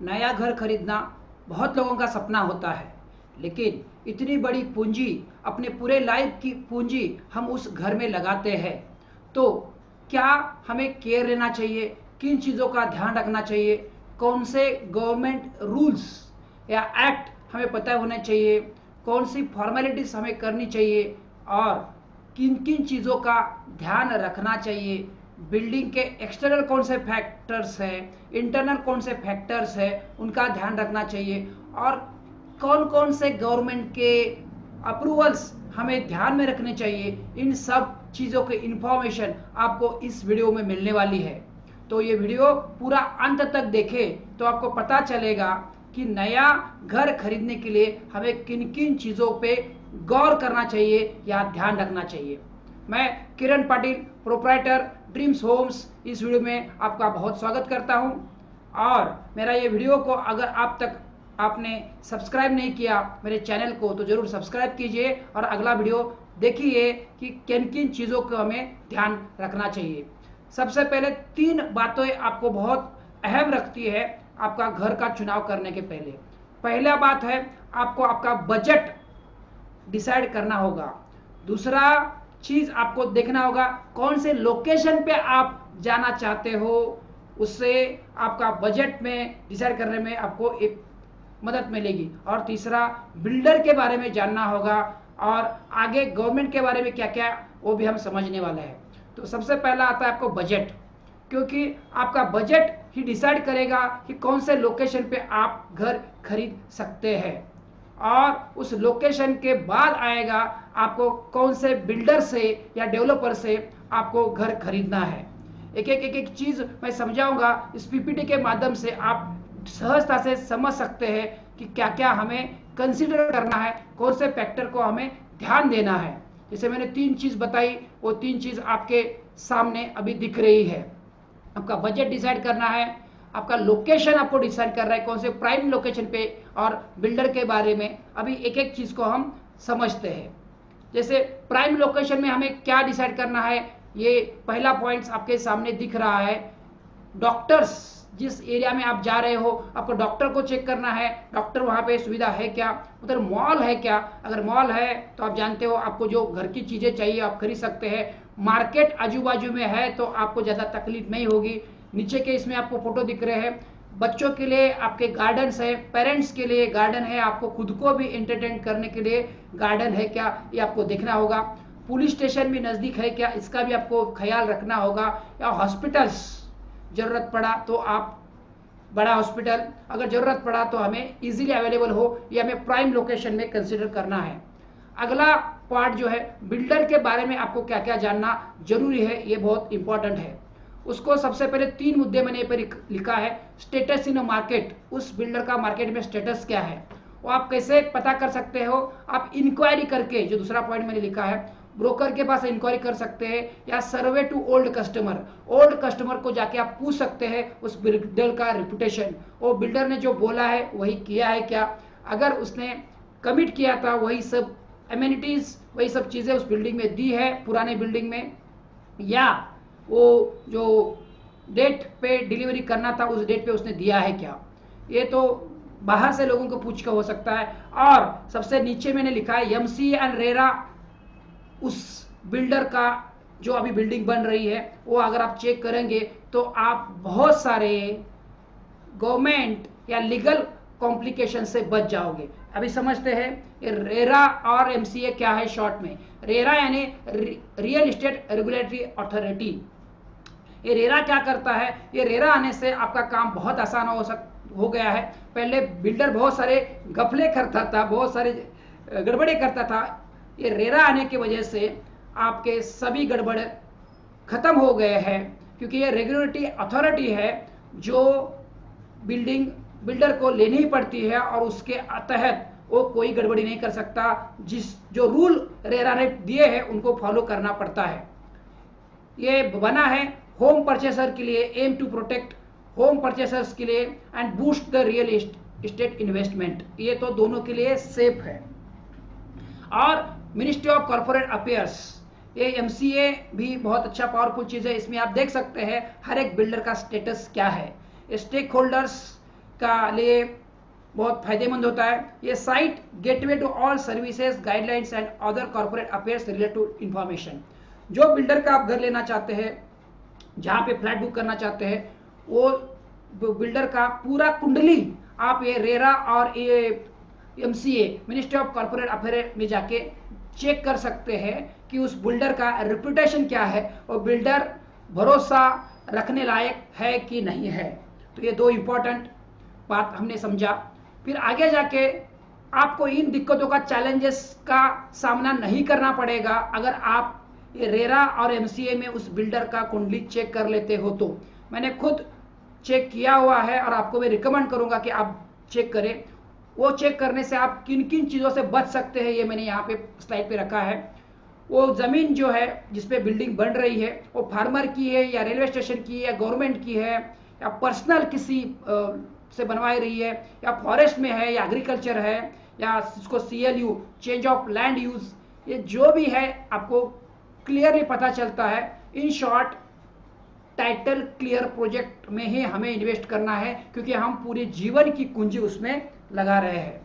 नया घर खरीदना बहुत लोगों का सपना होता है, लेकिन इतनी बड़ी पूंजी, अपने पूरे लाइफ की पूंजी हम उस घर में लगाते हैं, तो क्या हमें केयर लेना चाहिए, किन चीज़ों का ध्यान रखना चाहिए, कौन से गवर्नमेंट रूल्स या एक्ट हमें पता होने चाहिए, कौन सी फॉर्मेलिटीज हमें करनी चाहिए और किन किन चीज़ों का ध्यान रखना चाहिए, बिल्डिंग के एक्सटर्नल कौन से फैक्टर्स हैं, इंटरनल कौन से फैक्टर्स हैं, उनका ध्यान रखना चाहिए और कौन कौन से गवर्नमेंट के अप्रूवल्स हमें ध्यान में रखने चाहिए, इन सब चीज़ों की इंफॉर्मेशन आपको इस वीडियो में मिलने वाली है। तो ये वीडियो पूरा अंत तक देखें तो आपको पता चलेगा कि नया घर खरीदने के लिए हमें किन किन चीज़ों पे गौर करना चाहिए या ध्यान रखना चाहिए। मैं किरण पाटिल, प्रोप्राइटर ड्रीम्स होम्स, इस वीडियो में आपका बहुत स्वागत करता हूं और मेरा ये वीडियो को अगर आप तक आपने सब्सक्राइब नहीं किया मेरे चैनल को तो ज़रूर सब्सक्राइब कीजिए और अगला वीडियो देखिए कि किन किन चीज़ों को हमें ध्यान रखना चाहिए। सबसे पहले 3 बातें आपको बहुत अहम रखती है आपका घर का चुनाव करने के पहले। पहला बात है आपको आपका बजट डिसाइड करना होगा। दूसरा चीज़ आपको देखना होगा कौन से लोकेशन पे आप जाना चाहते हो, उससे आपका बजट में डिसाइड करने में आपको एक मदद मिलेगी। और तीसरा बिल्डर के बारे में जानना होगा और आगे गवर्नमेंट के बारे में क्या क्या वो भी हम समझने वाले हैं। तो सबसे पहला आता है आपको बजट, क्योंकि आपका बजट ही डिसाइड करेगा कि कौन से लोकेशन पे आप घर खरीद सकते हैं और उस लोकेशन के बाद आएगा आपको कौन से बिल्डर से या डेवलपर से आपको घर खरीदना है। एक एक चीज़ मैं समझाऊंगा। इस पीपीटी के माध्यम से आप सहजता से समझ सकते हैं कि क्या क्या हमें कंसीडर करना है, कौन से फैक्टर को हमें ध्यान देना है। जैसे मैंने 3 चीज़ बताई, वो 3 चीज़ आपके सामने अभी दिख रही है। आपका बजट डिसाइड करना है, आपका लोकेशन आपको डिसाइड कर रहा है कौन से प्राइम लोकेशन पे, और बिल्डर के बारे में अभी एक एक चीज़ को हम समझते हैं। जैसे प्राइम लोकेशन में हमें क्या डिसाइड करना है, ये पहला पॉइंट्स आपके सामने दिख रहा है। डॉक्टर्स, जिस एरिया में आप जा रहे हो आपको डॉक्टर को चेक करना है, डॉक्टर वहाँ पे सुविधा है क्या, उधर मॉल है क्या, अगर मॉल है तो आप जानते हो आपको जो घर की चीज़ें चाहिए आप खरीद सकते हैं। मार्केट आजू बाजू में है तो आपको ज़्यादा तकलीफ नहीं होगी। नीचे के इसमें आपको फोटो दिख रहे हैं, बच्चों के लिए आपके गार्डन्स है, पेरेंट्स के लिए गार्डन है, आपको खुद को भी एंटरटेन करने के लिए गार्डन है क्या, ये आपको देखना होगा। पुलिस स्टेशन भी नज़दीक है क्या, इसका भी आपको ख्याल रखना होगा। या हॉस्पिटल्स, ज़रूरत पड़ा तो आप बड़ा हॉस्पिटल अगर ज़रूरत पड़ा तो हमें इजीली अवेलेबल हो, ये हमें प्राइम लोकेशन में कंसिडर करना है। अगला पार्ट जो है बिल्डर के बारे में आपको क्या क्या जानना जरूरी है, ये बहुत इंपॉर्टेंट है। उसको सबसे पहले 3 मुद्दे मैंने यहाँ पर लिखा है। स्टेटस इन मार्केट, उस बिल्डर का मार्केट में स्टेटस क्या है वो आप कैसे पता कर सकते हो, आप इंक्वायरी करके, जो दूसरा पॉइंट मैंने लिखा है, ब्रोकर के पास इंक्वायरी कर सकते हैं या सर्वे टू ओल्ड कस्टमर को जाके आप पूछ सकते हैं उस बिल्डर का रिपुटेशन, वो बिल्डर ने जो बोला है वही किया है क्या, अगर उसने कमिट किया था वही सब एमेनिटीज, वही सब चीज़ें उस बिल्डिंग में दी है पुराने बिल्डिंग में, या वो जो डेट पे डिलीवरी करना था उस डेट पे उसने दिया है क्या। ये तो बाहर से लोगों को पूछ कर हो सकता है। और सबसे नीचे मैंने लिखा है एमसी एंड रेरा, उस बिल्डर का जो अभी बिल्डिंग बन रही है वो अगर आप चेक करेंगे तो आप बहुत सारे गवर्नमेंट या लीगल कॉम्प्लिकेशन से बच जाओगे। अभी समझते हैं ये रेरा और एमसीए क्या है। शॉर्ट में रेरा यानी रियल एस्टेट रेगुलेटरी अथॉरिटी। ये रेरा क्या करता है, ये रेरा आने से आपका काम बहुत आसान हो गया है। पहले बिल्डर बहुत सारे गफले करता था, बहुत सारे गड़बड़े करता था। ये रेरा आने की वजह से आपके सभी गड़बड़ खत्म हो गए हैं, क्योंकि ये रेगुलेटरी अथॉरिटी है जो बिल्डर को लेनी ही पड़ती है और उसके तहत वो कोई गड़बड़ी नहीं कर सकता। जो रूल रेरा ने दिए हैं उनको फॉलो करना पड़ता है। ये बना है होम परचेसर के लिए, M to protect home purchaser's के लिए and boost the real estate investment. ये तो दोनों के लिए सेफ है। और मिनिस्ट्री ऑफ कॉर्पोरेट अफेयर्स, ये एमसीए भी बहुत अच्छा पावरफुल चीज़ है। इसमें आप देख सकते हैं हर एक बिल्डर का स्टेटस क्या है, स्टेक होल्डर्स का लिए बहुत फायदेमंद होता है। ये site gateway to all services, guidelines and other corporate affairs related to information. जो बिल्डर का आप घर लेना चाहते हैं, जहाँ पे फ्लैट बुक करना चाहते हैं, वो बिल्डर का पूरा कुंडली आप ये रेरा और ये MCA, ministry of corporate affair में जाके चेक कर सकते हैं कि उस बिल्डर का रेपुटेशन क्या है और बिल्डर भरोसा रखने लायक है कि नहीं है। तो ये दो इम्पोर्टेंट बात हमने समझा। फिर आगे जाके आपको इन दिक्कतों का, चैलेंजेस का सामना नहीं करना पड़ेगा अगर आप ये रेरा और एमसीए में उस बिल्डर का कुंडली चेक कर लेते हो। तो मैंने खुद चेक किया हुआ है और आपको मैं रिकमेंड करूंगा कि आप चेक करें। वो चेक करने से आप किन किन चीज़ों से बच सकते हैं, ये मैंने यहाँ पे स्लाइड पे रखा है। वो ज़मीन जो है जिस पे बिल्डिंग बन रही है, वो फार्मर की है या रेलवे स्टेशन की है या गवर्नमेंट की है या पर्सनल किसी से बनवाई रही है या फॉरेस्ट में है या एग्रीकल्चर है या इसको CLU, change of land use, ये जो भी है आपको क्लियरली पता चलता है। In short, title clear project में ही हमें इन्वेस्ट करना है क्योंकि हम पूरे जीवन की कुंजी उसमें लगा रहे हैं।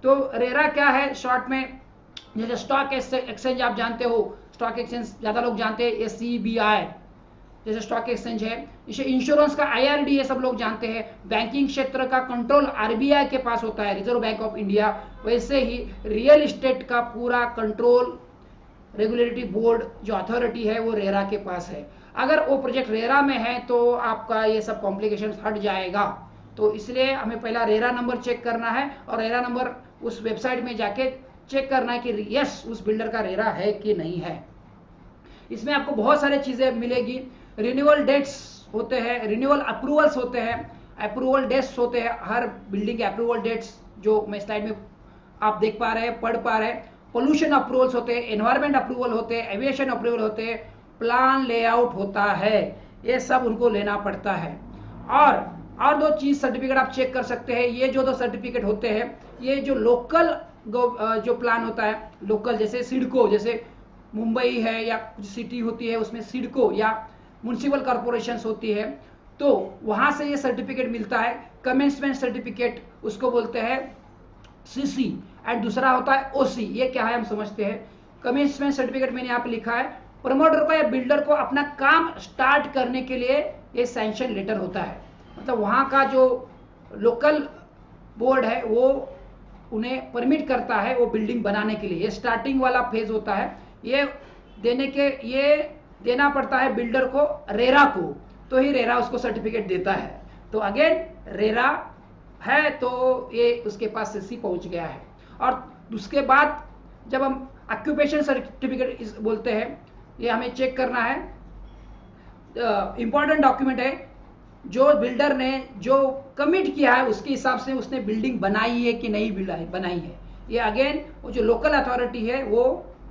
तो रेरा क्या है शॉर्ट में, जैसे स्टॉक एक्सचेंज आप जानते हो, स्टॉक एक्सचेंज ज़्यादा लोग जानते हैं, SEBI जैसे स्टॉक एक्सचेंज है। जैसे इंश्योरेंस का IRD ये सब लोग जानते हैं। बैंकिंग क्षेत्र का कंट्रोल RBI के पास होता है, रिजर्व बैंक ऑफ इंडिया। वैसे ही रियल एस्टेट का पूरा कंट्रोल, रेगुलेटरी बोर्ड जो अथॉरिटी है वो रेरा के पास है। अगर वो प्रोजेक्ट रेरा में है तो आपका ये सब कॉम्प्लिकेशन हट जाएगा। तो इसलिए हमें पहला रेरा नंबर चेक करना है और रेरा नंबर उस वेबसाइट में जाके चेक करना है कि यस उस बिल्डर का रेरा है कि नहीं है। इसमें आपको बहुत सारी चीज़ें मिलेगी। रिन्यूअल डेट्स होते हैं, रिन्यूअल अप्रूवल्स होते हैं, अप्रूवल डेट्स होते हैं। हर बिल्डिंग के अप्रूवल डेट्स जो मैं स्लाइड में आप देख पा रहे हैं, पढ़ पा रहे हैं। पोल्यूशन अप्रूवल्स होते हैं, एनवायरमेंट अप्रूवल होते हैं, एविएशन अप्रूवल होते हैं, प्लान लेआउट होता है, ये सब उनको लेना पड़ता है। और दो चीज सर्टिफिकेट आप चेक कर सकते हैं। ये जो दो सर्टिफिकेट होते हैं, ये जो लोकल जो प्लान होता है, लोकल जैसे सिडको, जैसे मुंबई है या कुछ सिटी होती है उसमें सिडको या म्युनिसिपल कॉर्पोरेशंस होती है, तो वहां से ये सर्टिफिकेट मिलता है। कमेंसमेंट सर्टिफिकेट उसको बोलते हैं CC, एंड दूसरा होता है OC। ये क्या है हम समझते हैं। कमेंसमेंट सर्टिफिकेट मैंने यहाँ पे लिखा है, प्रमोटर को या बिल्डर को अपना काम स्टार्ट करने के लिए ये सैंक्शन लेटर होता है। मतलब वहाँ का जो लोकल बोर्ड है वो उन्हें परमिट करता है वो बिल्डिंग बनाने के लिए। ये स्टार्टिंग वाला फेज होता है। ये देना पड़ता है बिल्डर को, रेरा को, तो ही रेरा उसको सर्टिफिकेट देता है। तो अगेन रेरा है तो ये उसके पास CC पहुंच गया है। और उसके बाद जब हम ऑक्यूपेशन सर्टिफिकेट बोलते हैं, ये हमें चेक करना है। इंपॉर्टेंट डॉक्यूमेंट है, जो बिल्डर ने जो कमिट किया है उसके हिसाब से उसने बिल्डिंग बनाई है कि नहीं बनाई है। ये अगेन वो जो लोकल अथॉरिटी है वो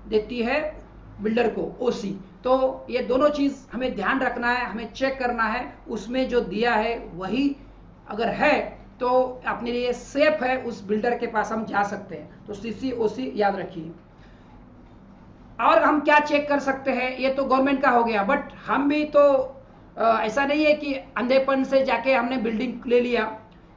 देती है बिल्डर को, OC। तो ये दोनों चीज़ हमें ध्यान रखना है, हमें चेक करना है उसमें जो दिया है वही अगर है तो अपने लिए सेफ है, उस बिल्डर के पास हम जा सकते हैं। तो CC OC याद रखिए। और हम क्या चेक कर सकते हैं, ये तो गवर्नमेंट का हो गया, बट हम भी तो ऐसा नहीं है कि अंधेपन से जाके हमने बिल्डिंग ले लिया,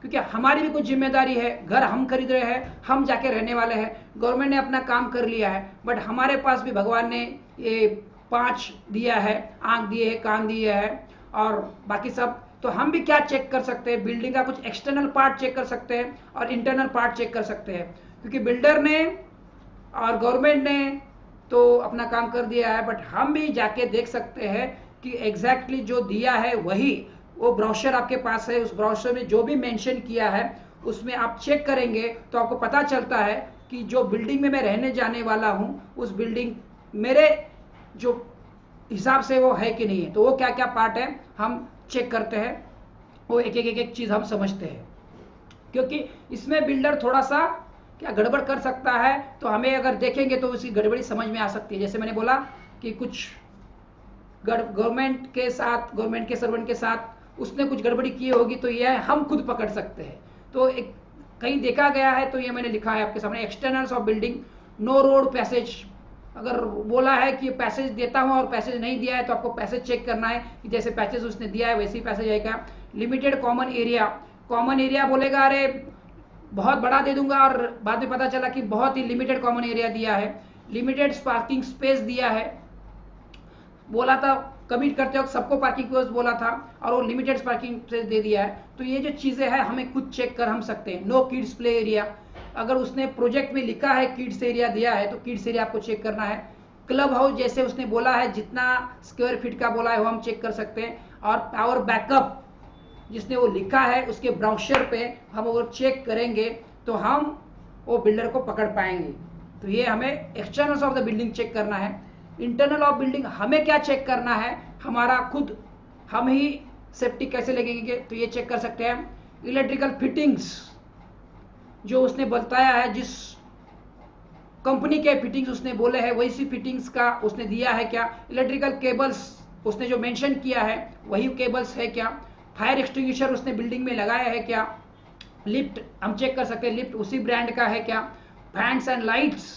क्योंकि हमारी भी कुछ जिम्मेदारी है। घर हम खरीद रहे हैं, हम जाके रहने वाले हैं। गवर्नमेंट ने अपना काम कर लिया है, बट हमारे पास भी भगवान ने ये 5 दिया है, आंख दिए है, कान दिए है और बाकी सब। तो हम भी क्या चेक कर सकते हैं, बिल्डिंग का कुछ एक्सटर्नल पार्ट चेक कर सकते हैं और इंटरनल पार्ट चेक कर सकते हैं। क्योंकि बिल्डर ने और गवर्नमेंट ने तो अपना काम कर दिया है, बट हम भी जाके देख सकते हैं कि एग्जैक्टली जो दिया है वही। वो ब्रोशर आपके पास है, उस ब्रोशर में जो भी मेंशन किया है उसमें आप चेक करेंगे तो आपको पता चलता है कि जो बिल्डिंग में मैं रहने जाने वाला हूँ उस बिल्डिंग मेरे जो हिसाब से वो है कि नहीं है। तो वो क्या क्या पार्ट है हम चेक करते हैं, वो एक चीज़ हम समझते हैं। क्योंकि इसमें बिल्डर थोड़ा सा क्या गड़बड़ कर सकता है, तो हमें अगर देखेंगे तो उसकी गड़बड़ी समझ में आ सकती है। जैसे मैंने बोला कि कुछ गवर्नमेंट के साथ, गवर्नमेंट के सर्वेंट के साथ उसने कुछ गड़बड़ी की होगी तो यह हम खुद पकड़ सकते हैं। तो एक कहीं देखा गया है तो ये मैंने लिखा है आपके सामने, externals of building, no road passage. अगर बोला है कि पैसेज देता हूं और पैसेज नहीं दिया है तो आपको पैसेज चेक करना है कि जैसे पैसेज उसने दिया है वैसे ही पैसेज आएगा। Limited common area, common area बोलेगा अरे बहुत बड़ा दे दूंगा, और बाद में पता चला कि बहुत ही लिमिटेड कॉमन एरिया दिया है, लिमिटेड पार्किंग स्पेस दिया है। बोला था कमिट करते वक्त सबको पार्किंग स्पेस बोला था और वो लिमिटेड पार्किंग स्पेस दे दिया है। तो ये जो चीजें हैं हमें खुद चेक कर हम सकते हैं। नो किड्स प्ले एरिया, अगर उसने प्रोजेक्ट में लिखा है किड्स एरिया दिया है तो किड्स एरिया आपको चेक करना है। क्लब हाउस जैसे उसने बोला है जितना स्क्वायर फीट का बोला है वो हम चेक कर सकते हैं। और पावर बैकअप जिसने वो लिखा है उसके ब्राउज़र पे हम वो चेक करेंगे तो हम वो बिल्डर को पकड़ पाएंगे। तो ये हमें externals of the building check करना है। इंटरनल ऑफ बिल्डिंग हमें क्या चेक करना है, हमारा खुद हम ही सेफ्टी कैसे लगेंगे तो ये चेक कर सकते हैं। इलेक्ट्रिकल फिटिंग्स जो उसने बताया है, जिस कंपनी के फिटिंग्स उसने बोले हैं वही सी फिटिंग्स का उसने दिया है क्या। इलेक्ट्रिकल केबल्स उसने जो मेंशन किया है वही केबल्स है क्या। फायर एक्सटिंग्विशर उसने बिल्डिंग में लगाया है क्या। लिफ्ट हम चेक कर सकते हैं लिफ्ट उसी ब्रांड का है क्या। फैंस एंड लाइट्स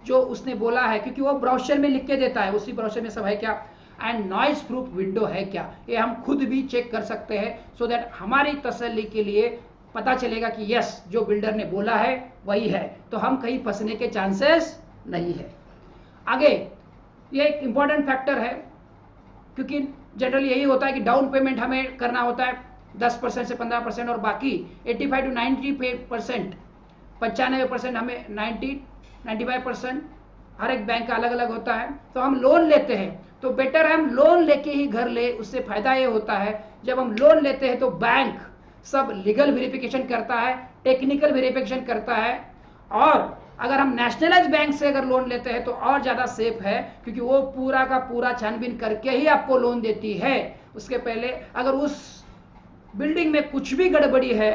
जो उसने बोला है क्योंकि वो ब्राउज़र में लिख के देता है उसी ब्राउज़र में सब है क्या। एंड नॉइज प्रूफ विंडो है क्या, ये हम खुद भी चेक कर सकते हैं सो दैट हमारी तसल्ली के लिए पता चलेगा कि यस जो बिल्डर ने बोला है वही है, तो हम कहीं फंसने के चांसेस नहीं है। आगे ये एक इंपॉर्टेंट फैक्टर है क्योंकि जनरली यही होता है कि डाउन पेमेंट हमें करना होता है 10% से 15% और बाकी 85 to 90%, 95% हमें 95% हर एक बैंक का अलग अलग होता है। तो हम लोन लेते हैं तो बेटर है हम लोन लेके ही घर ले। उससे फायदा ये होता है जब हम लोन लेते हैं तो बैंक सब लीगल वेरिफिकेशन करता है, टेक्निकल वेरिफिकेशन करता है। और अगर हम नेशनलाइज बैंक से अगर लोन लेते हैं तो और ज़्यादा सेफ है क्योंकि वो पूरा का पूरा छानबीन करके ही आपको लोन देती है। उसके पहले अगर उस बिल्डिंग में कुछ भी गड़बड़ी है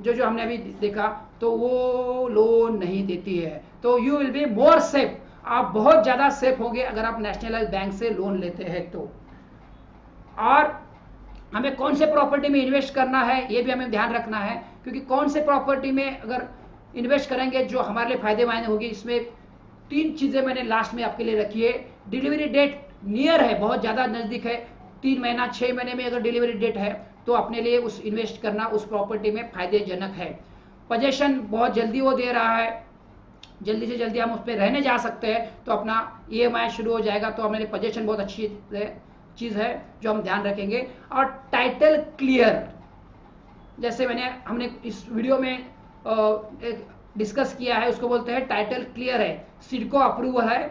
जो हमने अभी देखा तो वो लोन नहीं देती है। तो you will be more safe, आप बहुत ज़्यादा सेफ होंगे अगर आप नेशनलाइज बैंक से लोन लेते हैं तो। और हमें कौन से प्रॉपर्टी में इन्वेस्ट करना है ये भी हमें ध्यान रखना है क्योंकि कौन से प्रॉपर्टी में अगर इन्वेस्ट करेंगे जो हमारे लिए फायदेमंद होगी। इसमें 3 चीज़ें मैंने लास्ट में आपके लिए रखी है। डिलीवरी डेट नियर है, बहुत ज़्यादा नज़दीक है, 3 महीना 6 महीने में अगर डिलीवरी डेट है तो अपने लिए उस इन्वेस्ट करना उस प्रॉपर्टी में फायदेजनक है। पोजेशन बहुत जल्दी वो दे रहा है, जल्दी से जल्दी हम उस पर रहने जा सकते हैं तो अपना EMI शुरू हो जाएगा। तो हमारे पोजेशन बहुत अच्छी चीज़ है जो हम ध्यान रखेंगे। और टाइटल क्लियर, जैसे हमने इस वीडियो में डिस्कस किया है, उसको बोलते हैं टाइटल क्लियर है, सिडको अप्रूवल है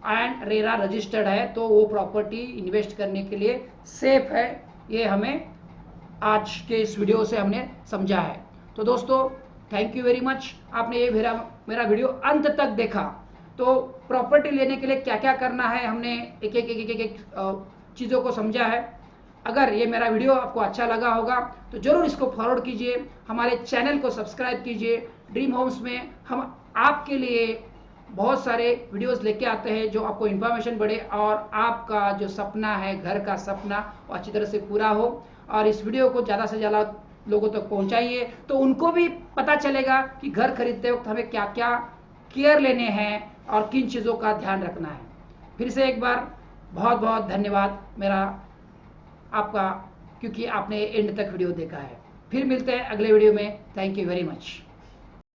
एंड रेरा रजिस्टर्ड है, तो वो प्रॉपर्टी इन्वेस्ट करने के लिए सेफ है। ये हमें आज के इस वीडियो से हमने समझा है। तो दोस्तों थैंक यू वेरी मच, आपने ये मेरा वीडियो अंत तक देखा। तो प्रॉपर्टी लेने के लिए क्या क्या करना है हमने एक चीज़ों को समझा है। अगर ये मेरा वीडियो आपको अच्छा लगा होगा तो ज़रूर इसको फॉरवर्ड कीजिए, हमारे चैनल को सब्सक्राइब कीजिए। ड्रीम होम्स में हम आपके लिए बहुत सारे वीडियोस लेके आते हैं जो आपको इन्फॉर्मेशन बढ़े और आपका जो सपना है घर का सपना वो अच्छी तरह से पूरा हो। और इस वीडियो को ज़्यादा से ज़्यादा लोगों तक पहुंचाइए तो उनको भी पता चलेगा कि घर खरीदते वक्त हमें क्या क्या केयर लेने हैं और किन चीज़ों का ध्यान रखना है। फिर से एक बार बहुत बहुत धन्यवाद मेरा आपका, क्योंकि आपने एंड तक वीडियो देखा है। फिर मिलते हैं अगले वीडियो में। Thank you very much.